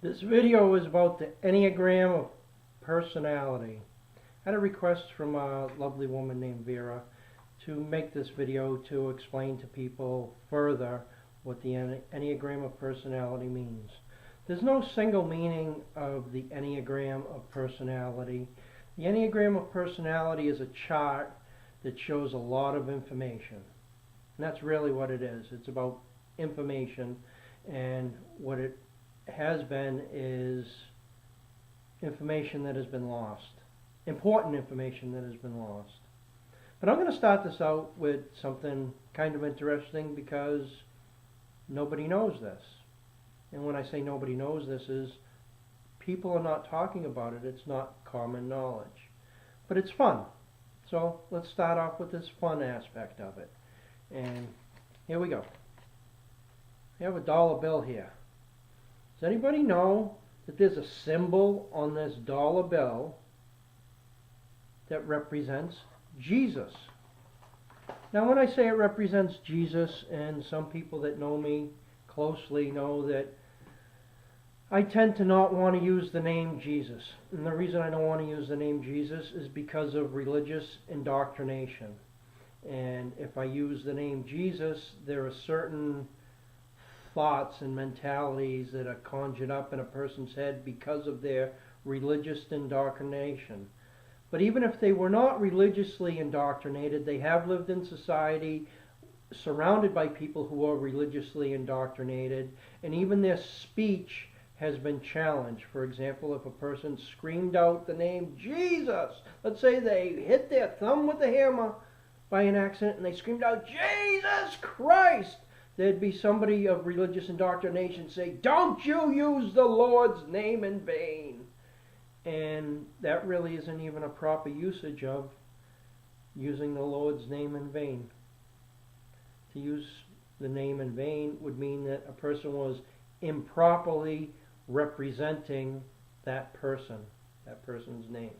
This video is about the Enneagram of personality. I had a request from a lovely woman named Vera to make this video to explain to people further what the Enneagram of personality means. There's no single meaning of the Enneagram of personality. The Enneagram of personality is a chart that shows a lot of information. And that's really what it is. It's about information, and what it has been is information that has been lost. Important information that has been lost. But I'm going to start this out with something kind of interesting because nobody knows this. And when I say nobody knows this is people are not talking about it. It's not common knowledge. But it's fun. So let's start off with this fun aspect of it. And here we go. I have a dollar bill here. Does anybody know that there's a symbol on this dollar bill that represents Jesus? Now when I say it represents Jesus, and some people that know me closely know that I tend to not want to use the name Jesus. And the reason I don't want to use the name Jesus is because of religious indoctrination. And if I use the name Jesus, there are certain thoughts and mentalities that are conjured up in a person's head because of their religious indoctrination. But even if they were not religiously indoctrinated, they have lived in society surrounded by people who are religiously indoctrinated, and even their speech has been challenged. For example, if a person screamed out the name Jesus, let's say they hit their thumb with a hammer by an accident and they screamed out Jesus Christ, there'd be somebody of religious indoctrination say, "Don't you use the Lord's name in vain." And that really isn't even a proper usage of using the Lord's name in vain. To use the name in vain would mean that a person was improperly representing that person's name.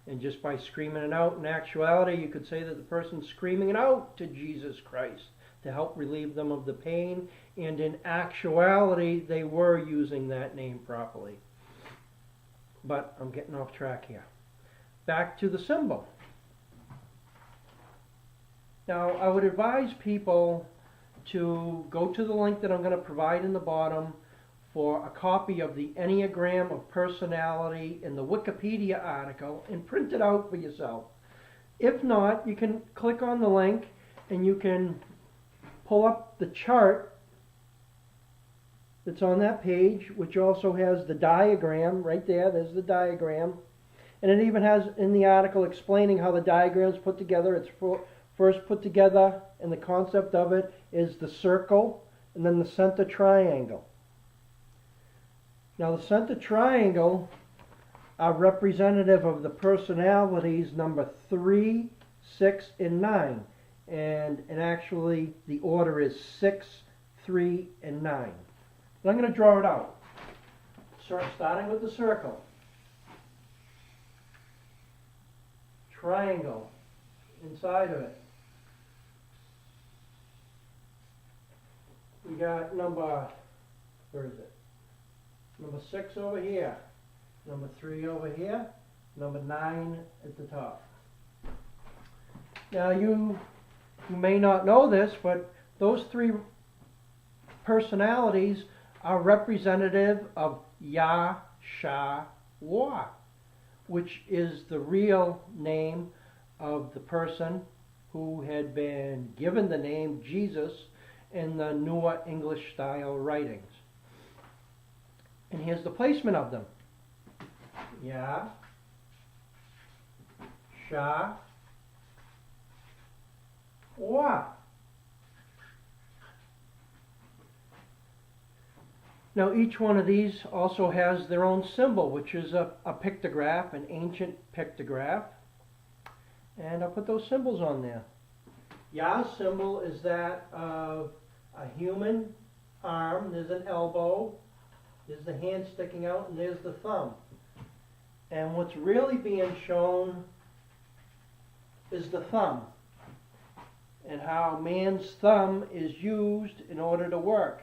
And just by screaming it out, in actuality, you could say that the person's screaming it out to Jesus Christ to help relieve them of the pain, and in actuality they were using that name properly. But I'm getting off track here. Back to the symbol. Now I would advise people to go to the link that I'm going to provide in the bottom for a copy of the Enneagram of Personality in the Wikipedia article and print it out for yourself. If not, you can click on the link and you can pull up the chart that's on that page, which also has the diagram right there. There's the diagram. And it even has in the article explaining how the diagram is put together. It's first put together, and the concept of it is the circle and then the center triangle. Now the center triangle are representative of the personalities number 3, 6, and 9. And actually the order is 6, 3, and 9. But I'm going to draw it out. Starting with the circle. Triangle inside of it. We got number 6 over here, number 3 over here, number 9 at the top. Now you may not know this, but those 3 personalities are representative of Yah, Shah, Wah, which is the real name of the person who had been given the name Jesus in the newer English style writings. And here's the placement of them. Yah, Shah, Wah. Now each one of these also has their own symbol, which is a pictograph, an ancient pictograph. And I'll put those symbols on there. Yah's symbol is that of a human arm. There's an elbow, there's the hand sticking out, and there's the thumb. And what's really being shown is the thumb, and how man's thumb is used in order to work.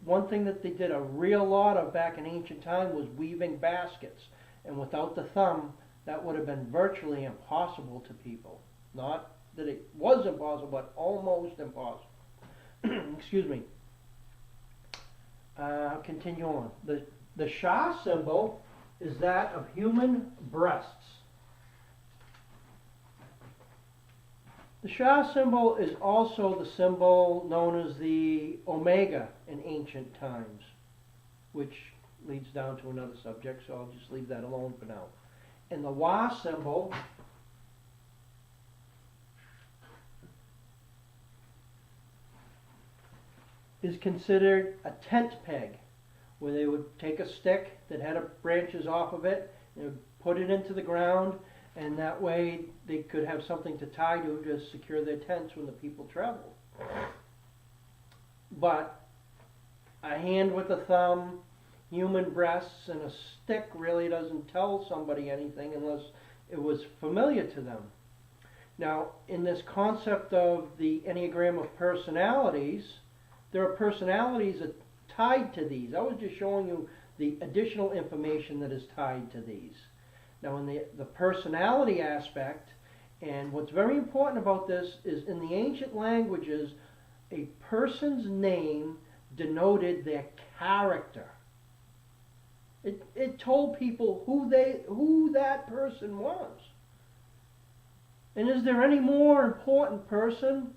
one thing that they did a real lot of back in ancient time was weaving baskets. And without the thumb, that would have been virtually impossible to people. Not that it was impossible, but almost impossible. Excuse me. I'll continue on. The Shah symbol is that of human breasts. The Shah symbol is also the symbol known as the Omega in ancient times, which leads down to another subject, so I'll just leave that alone for now. And the Wa symbol is considered a tent peg, where they would take a stick that had branches off of it, and would put it into the ground, and that way they could have something to tie to secure their tents when the people traveled. But a hand with a thumb, human breasts, and a stick really doesn't tell somebody anything unless it was familiar to them. Now, in this concept of the Enneagram of personalities, there are personalities tied to these. I was just showing you the additional information that is tied to these. Now, in the personality aspect, and what's very important about this is in the ancient languages, a person's name denoted their character. It told people who that person was. And is there any more important person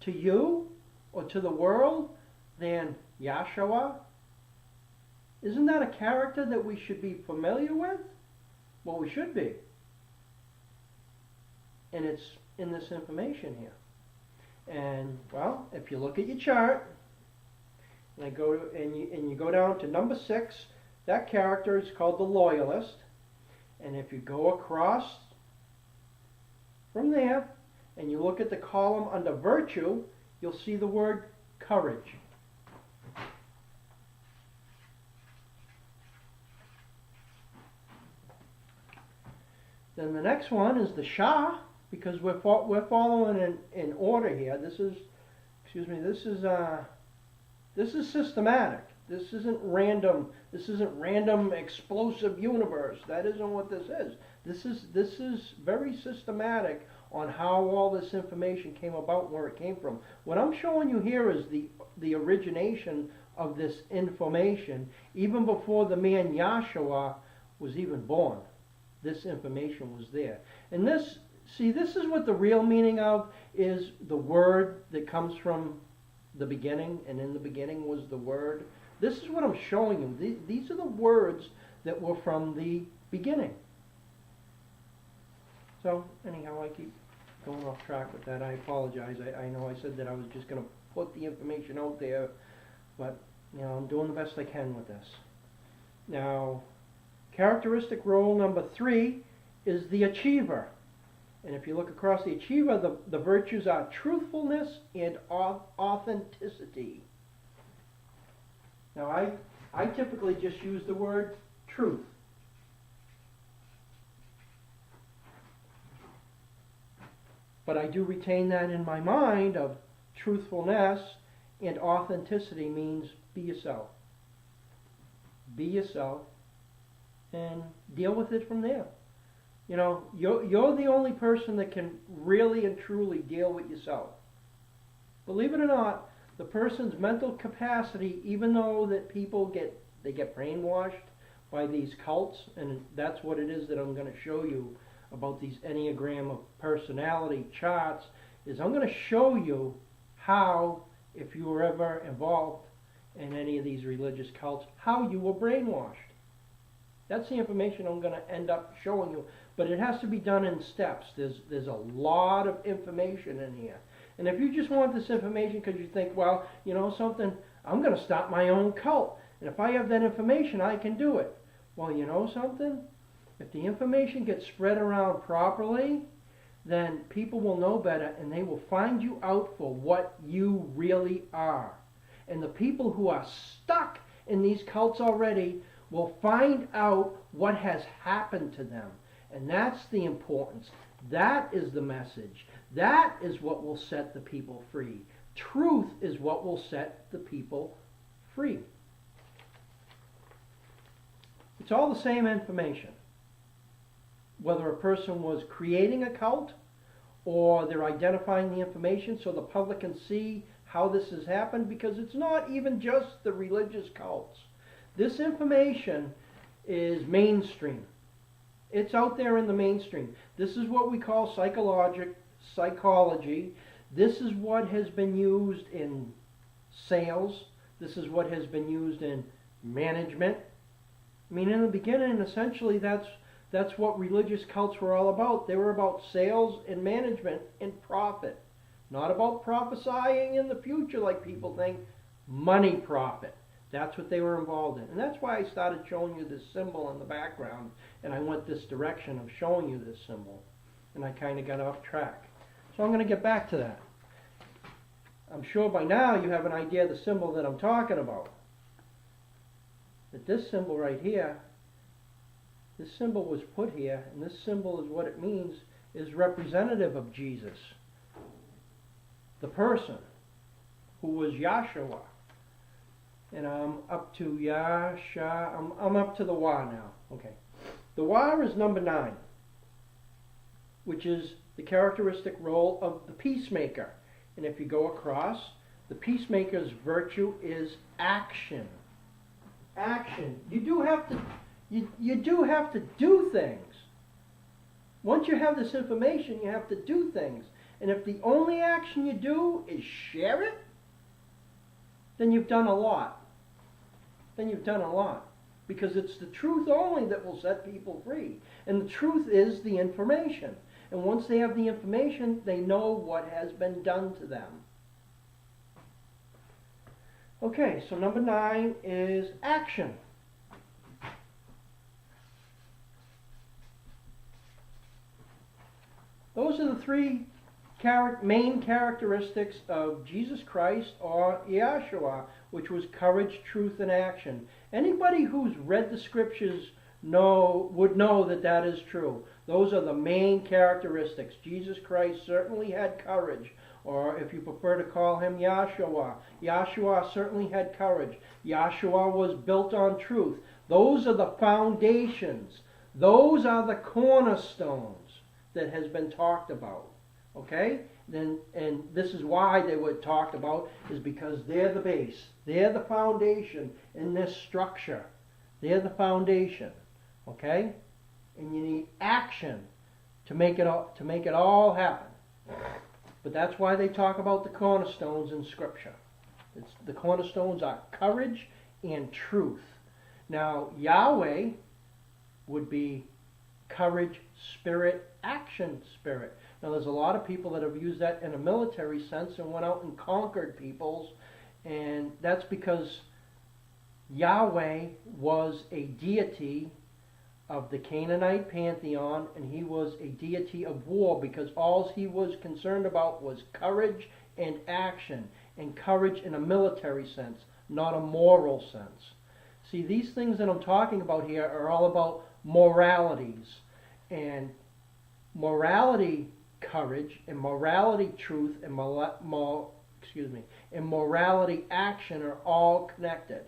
to you or to the world than Yahshua? Isn't that a character that we should be familiar with? Well, we should be. And it's in this information here. And, well, if you look at your chart, and you go down to number 6, that character is called the loyalist. And if you go across from there, and you look at the column under virtue, you'll see the word courage. Then the next one is the Shah, because we're following in order here. This is systematic. This isn't random. This isn't random explosive universe. That isn't what this is. This is very systematic on how all this information came about and where it came from. What I'm showing you here is the origination of this information even before the man Yahshua was even born. This information was there. And this is what the real meaning of is, the word that comes from the beginning, and in the beginning was the word. This is what I'm showing you. These are the words that were from the beginning. So, anyhow, I keep going off track with that. I apologize. I know I said that I was just going to put the information out there, but, I'm doing the best I can with this. Now, characteristic role number 3 is the achiever. And if you look across the achiever, the virtues are truthfulness and authenticity. Now, I typically just use the word truth. But I do retain that in my mind of truthfulness, and authenticity means be yourself. Be yourself and deal with it from there. You're the only person that can really and truly deal with yourself. Believe it or not, the person's mental capacity, even though that people get brainwashed by these cults, and that's what it is that I'm going to show you about these Enneagram of personality charts, is I'm going to show you how, if you were ever involved in any of these religious cults, how you were brainwashed. That's the information I'm going to end up showing you. But it has to be done in steps. There's a lot of information in here. And if you just want this information because you think, well, something, I'm going to start my own cult. And if I have that information, I can do it. Well, you know something? If the information gets spread around properly, then people will know better and they will find you out for what you really are. And the people who are stuck in these cults already will find out what has happened to them. And that's the importance. That is the message. That is what will set the people free. Truth is what will set the people free. It's all the same information. Whether a person was creating a cult or they're identifying the information so the public can see how this has happened, because it's not even just the religious cults. This information is mainstream. It's out there in the mainstream. This is what we call psychology. This is what has been used in sales. This is what has been used in management. I mean, in the beginning, essentially, that's what religious cults were all about. They were about sales and management and profit. Not about prophesying in the future like people think. Money profit. That's what they were involved in. And that's why I started showing you this symbol in the background. And I went this direction of showing you this symbol. And I kind of got off track. So I'm going to get back to that. I'm sure by now you have an idea of the symbol that I'm talking about. That this symbol right here, this symbol was put here, and this symbol is what it means, is representative of Jesus. The person who was Yahshua. And I'm up to I'm up to the Wa now. Okay. The Wa is number 9, which is the characteristic role of the peacemaker. And if you go across, the peacemaker's virtue is action. Action. You do have to do things. Once you have this information, you have to do things. And if the only action you do is share it, then you've done a lot. Then you've done a lot. Because it's the truth only that will set people free. And the truth is the information. And once they have the information, they know what has been done to them. Okay, so number 9 is action. Those are the 3 main characteristics of Jesus Christ, or Yahshua, which was courage, truth, and action. Anybody who's read the scriptures would know that that is true. Those are the main characteristics. Jesus Christ certainly had courage, or if you prefer to call him Yahshua, Yahshua certainly had courage. Yahshua was built on truth. Those are the foundations. Those are the cornerstones that has been talked about. Okay? And this is why they were talked about, is because they're the base. They're the foundation in this structure. They're the foundation. Okay? And you need action to make it all happen. But that's why they talk about the cornerstones in Scripture. The cornerstones are courage and truth. Now, Yahweh would be courage, spirit, action, spirit. Now, there's a lot of people that have used that in a military sense and went out and conquered peoples, and that's because Yahweh was a deity of the Canaanite pantheon, and he was a deity of war, because all he was concerned about was courage and action, and courage in a military sense, not a moral sense. See, these things that I'm talking about here are all about moralities, and morality courage, and morality truth, and morality action are all connected.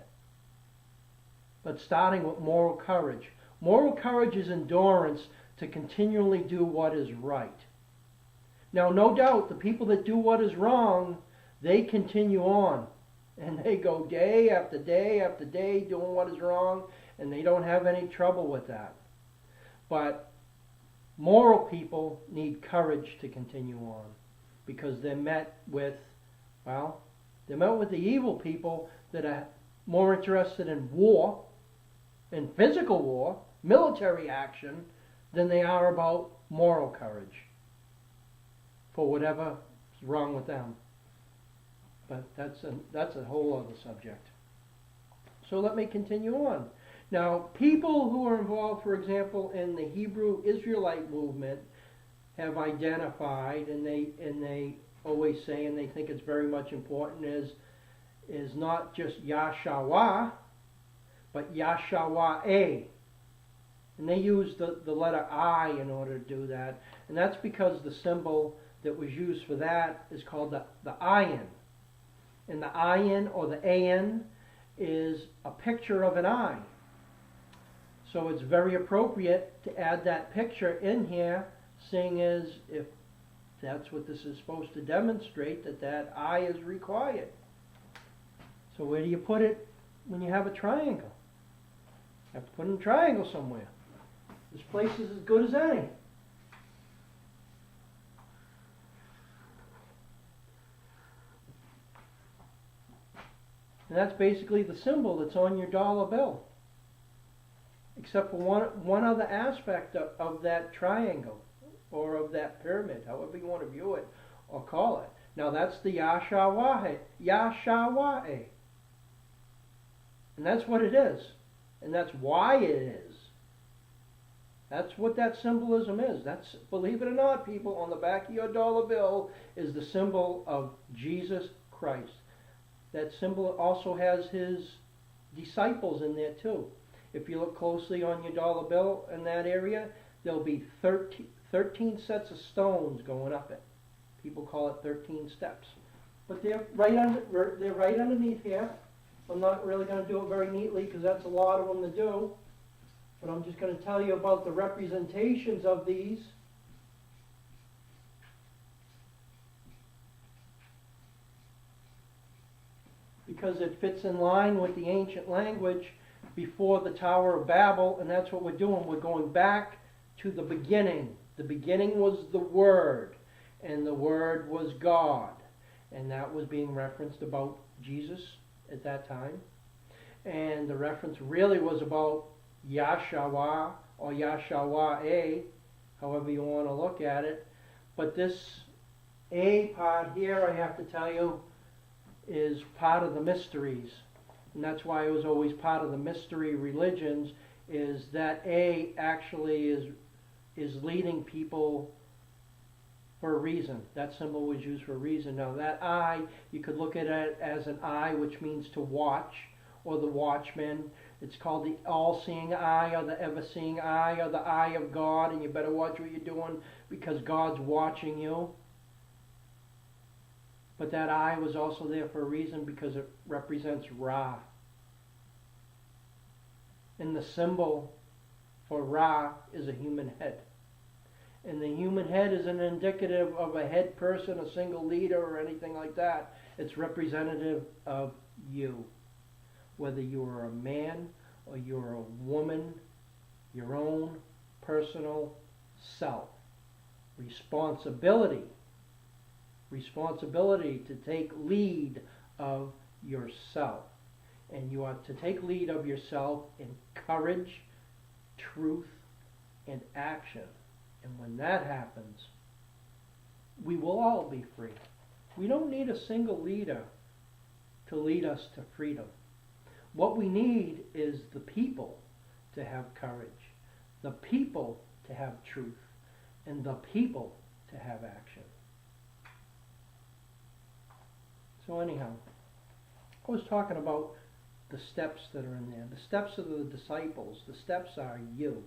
But starting with moral courage. Moral courage is endurance to continually do what is right. Now, no doubt, the people that do what is wrong, they continue on. And they go day after day after day doing what is wrong, and they don't have any trouble with that. But moral people need courage to continue on, because they're met with the evil people that are more interested in war, in physical war, military action, than they are about moral courage for whatever is wrong with them. But that's a whole other subject. So let me continue on. Now, people who are involved, for example, in the Hebrew Israelite movement have identified, and they always say, and they think it's very much important, is not just Yahshua, but Yahshua-A. And they use the letter I in order to do that. And that's because the symbol that was used for that is called the ayin. And the ayin, or the an, is a picture of an eye. So it's very appropriate to add that picture in here, seeing as if that's what this is supposed to demonstrate, that eye is required. So where do you put it when you have a triangle? You have to put in a triangle somewhere. This place is as good as any. And that's basically the symbol that's on your dollar bill. Except for one other aspect of that triangle, or of that pyramid, however you want to view it or call it. Now that's the Yahshawah. And that's what it is. And that's why it is. That's what that symbolism is. That's, believe it or not, people, on the back of your dollar bill is the symbol of Jesus Christ. That symbol also has his disciples in there too. If you look closely on your dollar bill in that area, there'll be 13 sets of stones going up it. People call it 13 steps. But they're right underneath here. I'm not really going to do it very neatly because that's a lot of them to do. But I'm just going to tell you about the representations of these. Because it fits in line with the ancient language before the Tower of Babel, and that's what we're doing. We're going back to the beginning. The beginning was the Word, and the Word was God. And that was being referenced about Jesus at that time. And the reference really was about Yahshua or Yahshawah, however you want to look at it. But this A part here, I have to tell you, is part of the mysteries. And that's why it was always part of the mystery religions, is that A actually is leading people for a reason. That symbol was used for a reason. Now that eye, you could look at it as an eye, which means to watch, or the watchman. It's called the all-seeing eye, or the ever-seeing eye, or the eye of God, and you better watch what you're doing because God's watching you. But that eye was also there for a reason, because it represents Ra. And the symbol for Ra is a human head. And the human head isn't indicative of a head person, a single leader, or anything like that. It's representative of you. Whether you are a man or you're a woman, your own personal self. Responsibility to take lead of yourself. And you are to take lead of yourself in courage, truth, and action. And when that happens, we will all be free. We don't need a single leader to lead us to freedom. What we need is the people to have courage, the people to have truth, and the people to have action. So anyhow, I was talking about the steps that are in there. The steps of the disciples. The steps are you.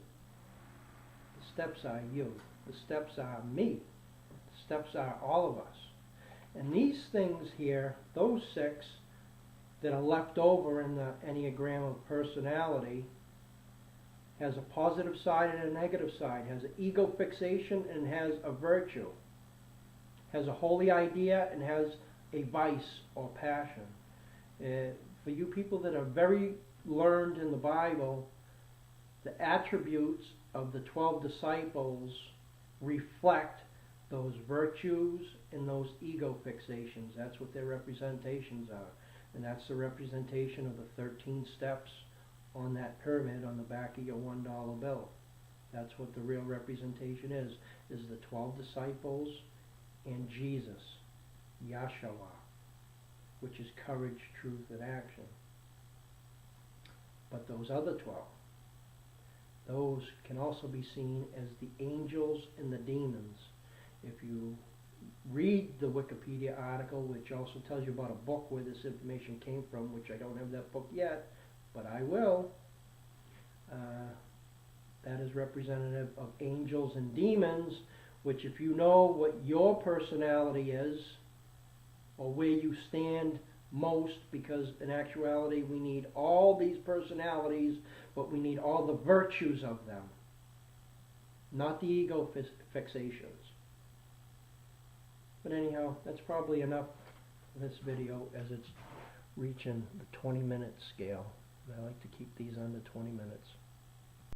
The steps are you. The steps are me. The steps are all of us. And these things here, those 6 that are left over in the Enneagram of personality, has a positive side and a negative side, has an ego fixation and has a virtue, has a holy idea and has a vice or passion. For you people that are very learned in the Bible, the attributes of the 12 disciples reflect those virtues and those ego fixations. That's what their representations are. And that's the representation of the 13 steps on that pyramid on the back of your $1 bill. That's what the real representation is the 12 disciples and Jesus, Yahshua, which is courage, truth, and action. But those other 12, those can also be seen as the angels and the demons. If you read the Wikipedia article, which also tells you about a book where this information came from, which I don't have that book yet, but I will. That is representative of angels and demons, which if you know what your personality is, or where you stand most, because in actuality we need all these personalities, but we need all the virtues of them, not the ego fixations. But anyhow, that's probably enough for this video, as it's reaching the 20-minute scale. I like to keep these under 20 minutes.